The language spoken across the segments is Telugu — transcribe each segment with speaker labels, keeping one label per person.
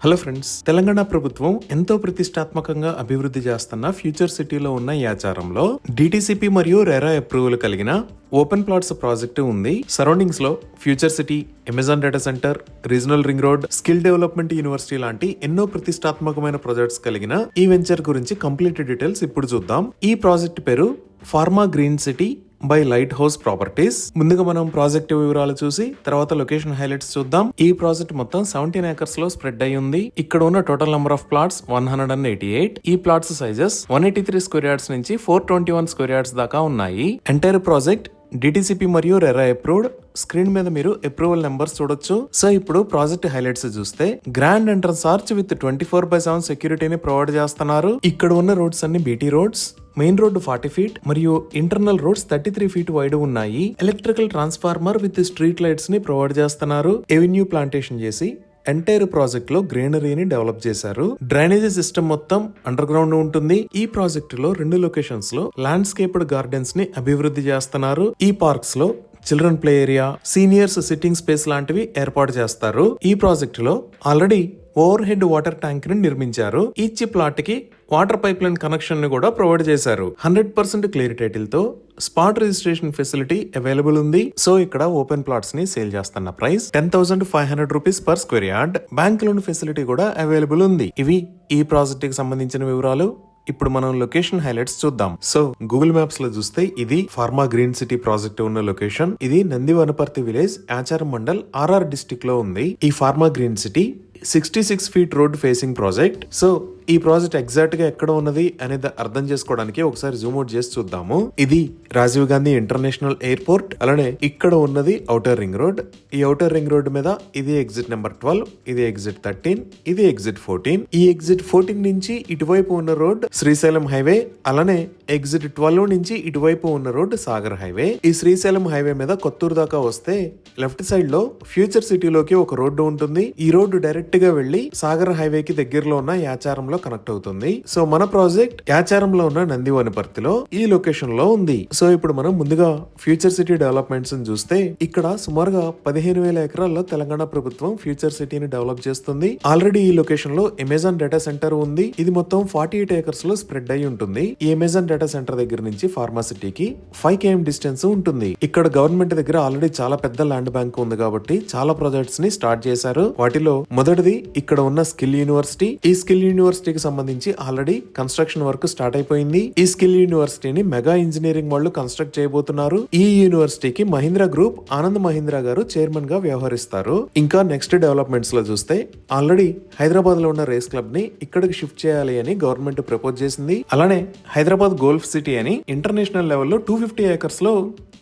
Speaker 1: హలో ఫ్రెండ్స్, తెలంగాణ ప్రభుత్వం ఎంతో ప్రతిష్టాత్మకంగా అభివృద్ధి చేస్తున్న ఫ్యూచర్ సిటీలో ఉన్న ఈ ఆచారంలో డిటిసిపి మరియు రెరా అప్రూవల్ కలిగిన ఓపెన్ ప్లాట్స్ ప్రాజెక్టు ఉంది. సరౌండింగ్స్ లో future city, Amazon data centre, regional ring road, skill development university లాంటి ఎన్నో ప్రతిష్టాత్మకమైన ప్రాజెక్ట్స్ కలిగిన ఈ వెంచర్ గురించి కంప్లీట్ డీటెయిల్స్ ఇప్పుడు చూద్దాం. ఈ ప్రాజెక్ట్ పేరు pharma green city by light house properties. ముందుగా మనం ప్రాజెక్ట్ వివరాలు చూసి తర్వాత లొకేషన్ హైలైట్స్ చూద్దాం. ఈ ప్రాజెక్ట్ మొత్తం 17 ఏకర్స్ లో స్ప్రెడ్ అయి ఉంది. ఇక్కడ ఉన్న టోటల్ నెంబర్ ఆఫ్ ప్లాట్స్ 188. ఈ ప్లాట్స్ సైజెస్ 183 స్క్వేర్ యార్డ్స్ నుంచి 421 స్క్వేర్ యార్డ్స్ దాకా ఉన్నాయి. ఎంటైర్ ప్రాజెక్ట్ డిటిసిపి మరియు రెరా అప్రూవ్డ్. స్క్రీన్ మీద మీరు అప్రూవల్ నెంబర్స్ చూడొచ్చు. సో ఇప్పుడు ప్రాజెక్ట్ హైలైట్స్ చూస్తే గ్రాండ్ ఎంట్రన్స్ ఆర్చ్ విత్ 24/7 సెక్యూరిటీని ప్రొవైడ్ చేస్తున్నారు. ఇక్కడ ఉన్న రోడ్స్ అన్ని BT roads. Main road 40 feet మరియు ఇంటర్నల్ రోడ్స్ 33 ఫీట్ వైడ్ ఉన్నాయి. Electrical transformer with street lights ని ప్రొవైడ్ చేస్తున్నారు. ఎవెన్యూ ప్లాంటేషన్ చేసి ఎంటైర్ ప్రాజెక్ట్ లో గ్రీనరీని డెవలప్ చేశారు. డ్రైనేజీ సిస్టమ్ మొత్తం అండర్ గ్రౌండ్ ఉంటుంది. ఈ ప్రాజెక్ట్ లో 2 లొకేషన్స్ లో ల్యాండ్స్కేప్డ్ గార్డెన్స్ ని అభివృద్ధి చేస్తున్నారు. ఈ పార్క్స్ లో children play area, seniors sitting space లాంటివి ఏర్పాటు చేస్తారు. ఈ ప్రాజెక్ట్ లో already over head water tank ని నిర్మించారు. ఈచ్ ప్లాట్ కి వాటర్ పైప్ లైన్ కనెక్షన్ ని కూడా ప్రొవైడ్ చేశారు. 100% క్లియర్ టైటిల్ తో స్పాట్ రిజిస్ట్రేషన్ ఫెసిలిటీ అవైలబుల్ ఉంది. సో ఇక్కడ ఓపెన్ ప్లాట్స్ ని సేల్ చేస్తున్న price 10,500 rupees per square yard. Bank loan facility కూడా అవైలబుల్ ఉంది. ఇవి ఈ ప్రాజెక్ట్ కి సంబంధించిన వివరాలు. ఇప్పుడు మనం లొకేషన్ హైలైట్స్ చూద్దాం. సో గూగుల్ మ్యాప్స్ లో చూస్తే ఇది ఫార్మా గ్రీన్ సిటీ ప్రాజెక్ట్ ఉన్న లొకేషన్. ఇది నందివనపర్తి విలేజ్, ఆచారం మండల్, ఆర్ఆర్ డిస్ట్రిక్ట్ లో ఉంది. ఈ pharma green city 66 feet road facing project. So ఈ ప్రాజెక్ట్ ఎగ్జాక్ట్ గా ఎక్కడ ఉన్నది అనేది అర్థం చేసుకోవడానికి ఒకసారి జూమ్ అవుట్ చేసి చూద్దాము. ఇది రాజీవ్ గాంధీ ఇంటర్నేషనల్ ఎయిర్పోర్ట్. అలానే ఇక్కడ ఉన్నది ఔటర్ రింగ్ రోడ్. ఈ ఔటర్ రింగ్ రోడ్ మీద ఇది ఎగ్జిట్ నెంబర్ 12, ఇది ఎగ్జిట్ 13, ఇది ఎగ్జిట్ 14. ఈ ఎగ్జిట్ 14 నుంచి ఇటువైపు ఉన్న రోడ్ శ్రీశైలం హైవే. అలానే ఎగ్జిట్ 12 నుంచి ఇటువైపు ఉన్న రోడ్ సాగర్ హైవే. ఈ శ్రీశైలం హైవే మీద కొత్తూరు దాకా వస్తే లెఫ్ట్ సైడ్ లో ఫ్యూచర్ సిటీలోకి ఒక రోడ్డు ఉంటుంది. ఈ రోడ్డు డైరెక్ట్ గా వెళ్లి సాగర్ హైవే కి దగ్గరలో ఉన్న యాచారంలో కనెక్ట్ అవుతుంది. సో మన ప్రాజెక్ట్ యాచారంలో ఉన్న నందివనపర్తిలో ఈ లొకేషన్ లో ఉంది. సో ఇప్పుడు మనం ముందుగా ఫ్యూచర్ సిటీ డెవలప్మెంట్స్ చూస్తే ఇక్కడ సుమారుగా 15,000 ఎకరాల్లో తెలంగాణ ప్రభుత్వం ఫ్యూచర్ సిటీని డెవలప్ చేస్తుంది. ఆల్రెడీ ఈ లొకేషన్ లో అమెజాన్ డేటా సెంటర్ ఉంది. ఇది మొత్తం 48 ఏకర్స్ లో స్ప్రెడ్ అయి ఉంటుంది. ఈ అమెజాన్ డేటా సెంటర్ దగ్గర నుంచి ఫార్మా సిటీకి 5 km డిస్టెన్స్ ఉంటుంది. ఇక్కడ గవర్నమెంట్ దగ్గర ఆల్రెడీ చాలా పెద్ద ల్యాండ్ బ్యాంక్ ఉంది కాబట్టి చాలా ప్రాజెక్ట్స్ ని స్టార్ట్ చేశారు. వాటిలో మొదటిది ఇక్కడ ఉన్న స్కిల్ యూనివర్సిటీ. ఈ స్కిల్ యూనివర్సిటీకి సంబంధించి ఆల్రెడీ కన్స్ట్రక్షన్ వర్క్ స్టార్ట్ అయిపోయింది. ఈ స్కిల్ యూనివర్సిటీని మెగా ఇంజనీరింగ్ వాళ్ళు కన్స్ట్రక్ట్ చేయబోతున్నారు. ఈ యూనివర్సిటీకి మహీంద్రా గ్రూప్, ఆనంద్ మహీంద్రా గారు చైర్మన్ గా వ్యవహరిస్తారు. ఇంకా నెక్స్ట్ డెవలప్మెంట్స్ లో చూస్తే ఆల్రెడీ హైదరాబాద్ లో ఉన్న రేస్ క్లబ్ ని ఇక్కడికి షిఫ్ట్ చేయాలి అని గవర్నమెంట్ ప్రపోజ్ చేసింది. అలానే హైదరాబాద్ గోల్ఫ్ సిటీ అని ఇంటర్నేషనల్ లెవెల్లో 250 ఏకర్స్ లో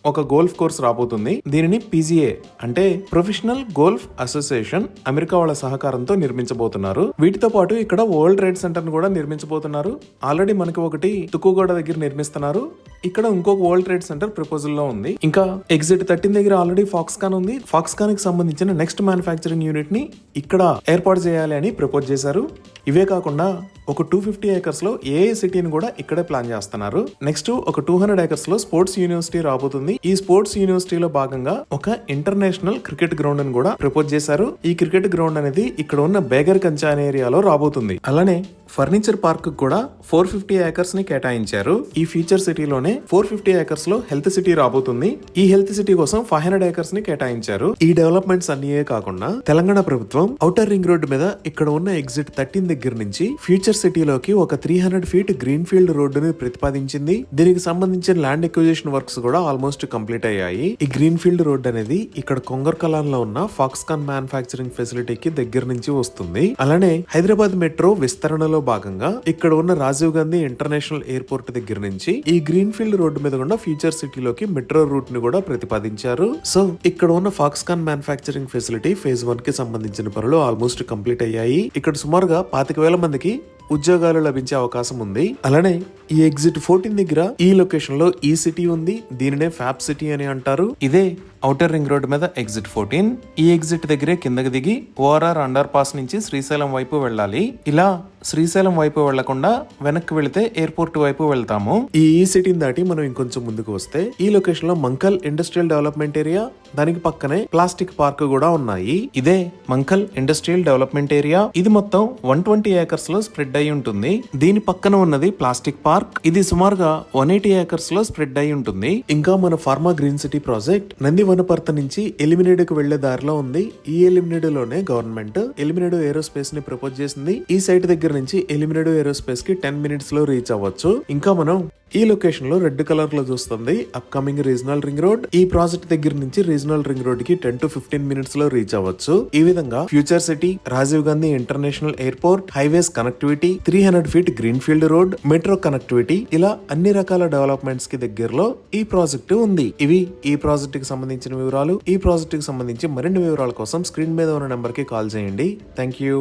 Speaker 1: ఒక గోల్ఫ్ కోర్స్ రాబోతుంది. దీనిని పిజిఏ అంటే ప్రొఫెషనల్ గోల్ఫ్ అసోసియేషన్ అమెరికా వాళ్ళ సహకారంతో నిర్మించబోతున్నారు. వీటితో పాటు ఇక్కడ వరల్డ్ ట్రేడ్ సెంటర్ ను కూడా నిర్మించబోతున్నారు. ఆల్రెడీ మనకి ఒకటి తుక్కుగూడ దగ్గర నిర్మిస్తున్నారు. ఇక్కడ ఇంకొక వరల్డ్ ట్రేడ్ సెంటర్ ప్రపోజల్ లో ఉంది. ఇంకా ఎగ్జిట్ 13 దగ్గర ఆల్రెడీ ఫాక్స్కాన్ ఉంది. ఫాక్స్కాన్ కి సంబంధించిన నెక్స్ట్ మ్యానుఫ్యాక్చరింగ్ యూనిట్ ని ఇక్కడ ఏర్పాటు చేయాలి అని ప్రపోజ్ చేశారు. ఇవే కాకుండా ఒక 250 ఏకర్స్ లో ఏఏ సిటీని కూడా ఇక్కడే ప్లాన్ చేస్తున్నారు. నెక్స్ట్ ఒక 200 ఏకర్స్ లో స్పోర్ట్స్ యూనివర్సిటీ రాబోతుంది. ఈ స్పోర్ట్స్ యూనివర్సిటీలో భాగంగా ఒక ఇంటర్నేషనల్ క్రికెట్ గ్రౌండ్ ని కూడా ప్రపోజ్ చేశారు. ఈ క్రికెట్ గ్రౌండ్ అనేది ఇక్కడ ఉన్న బేగర్ కంచా అనే ఏరియాలో రాబోతుంది. అలానే ఫర్నిచర్ పార్క్ కూడా 450 ఏకర్స్ ని కేటాయించారు. ఈ ఫ్యూచర్ సిటీలోనే 450 ఏకర్స్ లో హెల్త్ సిటీ రాబోతుంది. ఈ హెల్త్ సిటీ కోసం 500 ఏకర్స్ ని కేటాయించారు. ఈ డెవలప్మెంట్స్ అన్నియే కాకుండా తెలంగాణ ప్రభుత్వం ఔటర్ రింగ్ రోడ్ మీద ఇక్కడ ఉన్న ఎగ్జిట్ 13 దగ్గర నుంచి ఫ్యూచర్ సిటీలోకి ఒక 300 ఫీట్ గ్రీన్ ఫీల్డ్ రోడ్డుని ప్రతిపాదించింది. దీనికి సంబంధించిన ల్యాండ్ ఎక్విజిషన్ వర్క్స్ కూడా ఆల్మోస్ట్ కంప్లీట్ అయ్యాయి. ఈ గ్రీన్ ఫీల్డ్ రోడ్ అనేది ఇక్కడ కొంగర్ కలాన్ లో ఉన్న ఫాక్స్కాన్ మ్యానుఫ్యాక్చరింగ్ ఫెసిలిటీకి దగ్గర నుంచి వస్తుంది. అలానే హైదరాబాద్ మెట్రో విస్తరణలో భాగంగా ఇక్కడ ఉన్న రాజీవ్ గాంధీ ఇంటర్నేషనల్ ఎయిర్పోర్ట్ దగ్గర నుంచి ఈ గ్రీన్ ఫీల్డ్ రోడ్డు మీద ఉన్న ఫ్యూచర్ సిటీలోకి మెట్రో రూట్ ని కూడా ప్రతిపాదించారు. సో ఇక్కడ ఉన్న ఫాక్స్కాన్ మ్యానుఫ్యాక్చరింగ్ ఫెసిలిటీ ఫేజ్ 1 కి సంబంధించిన పనులు ఆల్మోస్ట్ కంప్లీట్ అయ్యాయి. ఇక్కడ సుమారుగా 25,000 మందికి ఉద్యోగాలు లభించే అవకాశం ఉంది. అలానే ఈ ఎగ్జిట్ 14 దగ్గర ఈ లొకేషన్ లో ఈ సిటీ ఉంది. దీనినే ఫ్యాబ్ సిటీ అని అంటారు. ఇదే ఔటర్ రింగ్ రోడ్ మీద ఎగ్జిట్ 14. ఈ ఎగ్జిట్ దగ్గరే కిందకి దిగి ఓఆర్ఆర్ అండర్ పాస్ నుంచి శ్రీశైలం వైపు వెళ్ళాలి. ఇలా శ్రీశైలం వైపు వెళ్లకుండా వెనక్కి వెళితే ఎయిర్పోర్ట్ వైపు వెళ్తాము. ఈ సిటీని దాటి మనం ఇంకొంచెం ముందుకు వస్తే ఈ లొకేషన్ లో మంకల్ ఇండస్ట్రియల్ డెవలప్మెంట్ ఏరియా, దానికి పక్కనే ప్లాస్టిక్ పార్క్ కూడా ఉన్నాయి. ఇదే మంకల్ ఇండస్ట్రియల్ డెవలప్మెంట్ ఏరియా. ఇది మొత్తం 120 ఏకర్స్ లో స్ప్రెడ్ అయి ఉంటుంది. దీని పక్కన ఉన్నది ప్లాస్టిక్ పార్క్. ఇది సుమారుగా 180 ఏకర్స్ లో స్ప్రెడ్ అయి ఉంటుంది. ఇంకా మన pharma green city project Nandi Vanaparthi నుంచి ఎలిమినేడ్ కు వెళ్లే దారిలో ఉంది. ఈ ఎలిమినేడ్ లోనే గవర్నమెంట్ ఎలిమినేడ్ ఏరోస్పేస్ ని ప్రపోజ్ చేసింది. ఈ సైట్ దగ్గర నుంచి ఎలిమినేడ్ ఏరోస్పేస్ కి 10 మినిట్స్ లో రీచ్ అవ్వచ్చు. ఇంకా మనం ఈ లొకేషన్ లో రెడ్ కలర్ లో చూస్తుంది అప్కమింగ్ రీజనల్ రింగ్ రోడ్. ఈ ప్రాజెక్ట్ దగ్గర నుంచి రీజనల్ రింగ్ రోడ్ కి 10 to 15 మినిట్స్ లో రీచ్ అవ్వచ్చు. ఈ విధంగా future city, Rajiv Gandhi international airport, highways connectivity, 300 feet green field road, metro connectivity, ఇలా అన్ని రకాల డెవలప్మెంట్స్ కి దగ్గరలో ఈ ప్రాజెక్ట్ ఉంది. ఇవి ఈ ప్రాజెక్ట్ కి సంబంధించిన వివరాలు. ఈ ప్రాజెక్ట్ కి సంబంధించి మరిన్ని వివరాల కోసం స్క్రీన్ మీద ఉన్న నెంబర్ కి కాల్ చేయండి. Thank you.